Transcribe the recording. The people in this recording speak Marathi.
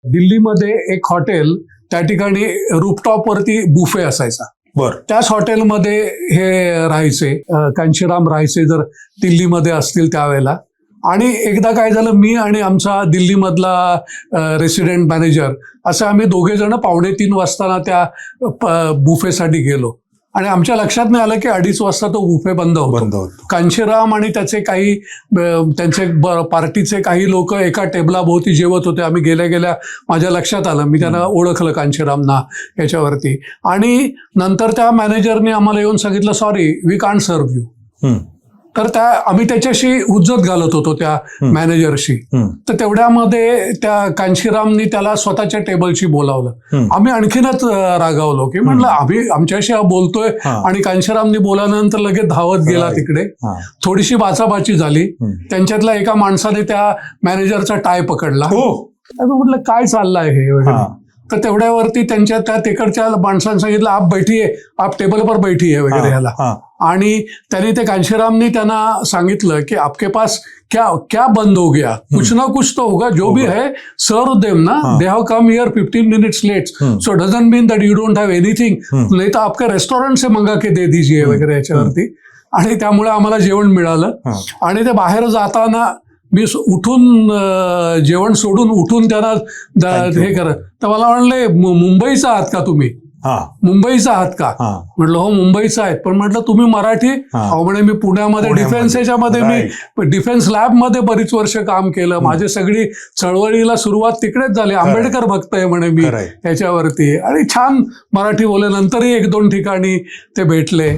दिल्लीमध्ये एक हॉटेल, त्या ठिकाणी रूफटॉप वरती बुफे असायचा. बर. त्याच हॉटेलमध्ये हे राहायचे, कांशीराम राहायचे, जर दिल्लीमध्ये असतील त्यावेळेला. आणि एकदा काय झालं, मी आणि आमचा दिल्लीमधला रेसिडेंट मॅनेजर असं आम्ही दोघे जण 2:45 वाजता त्या बुफेसाठी गेलो. आणि आमच्या लक्षात नाही आलं की 2:30 वाजता तो बुफे बंद होतो. कांशीराम आणि त्याचे काही त्यांचे पार्टीचे काही लोक एका टेबलाभोवती जेवत होते. आम्ही गेल्या गेल्या माझ्या लक्षात आलं, मी त्यांना ओळखलं कांशीरामना याच्यावरती. आणि नंतर त्या मॅनेजरने आम्हाला येऊन सांगितलं, sorry we can't serve you. तर आम्ही त्याच्याशी हुज्जत घालत होतो त्या मॅनेजरशी. तर तेवढ्यामध्ये त्या कांशीरामनी त्याला स्वतःच्या टेबलशी बोलावलं. आम्ही आणखीनच रागावलो की म्हटलं आम्ही आमच्याशी बोलतोय आणि कांशीरामनी बोलाल्यानंतर लगेच धावत गेला तिकडे. थोडीशी बाचाबाची झाली. त्यांच्यातल्या एका माणसाने त्या मॅनेजरचा टाय पकडला. म्हटलं काय चाललंय हे वगैरे. तर तेवढ्यावरती त्यांच्या त्या तिकडच्या माणसांनी सांगितलं, आप बैठिये, आप टेबल पर बैठिये वगैरे ह्याला. आणि त्यांनी ते कांशीरामनी त्यांना सांगितलं की आपके पास क्या क्या बंद हो गया, कुछ ना कुछ तो होगा, जो भी है सर्व देम ना, they have come here 15 minutes late, so doesn't mean that you don't have anything, नहीं तो आपके रेस्टोरेंट से मंगा के दे दीजिए वगैरे याच्यावरती. आणि त्यामुळे आम्हाला जेवण मिळालं. आणि ते बाहेर जाताना मी उठून जेवण सोडून उठून त्यांना हे करत, तर मला म्हणले मुंबईचा आहात का तुम्ही, मुंबईचा आहात का. म्हटलं हो मुंबईचा आहेत. पण म्हटलं तुम्ही मराठी. म्हणे मी पुण्यामध्ये डिफेन्स याच्यामध्ये, मी डिफेन्स लॅबमध्ये बरीच वर्ष काम केलं. माझी सगळी चळवळीला सुरुवात तिकडेच झाली. आंबेडकर भक्त आहे म्हणे मी याच्यावरती. आणि छान मराठी बोलले. नंतरही 1-2 ठिकाणी ते भेटले.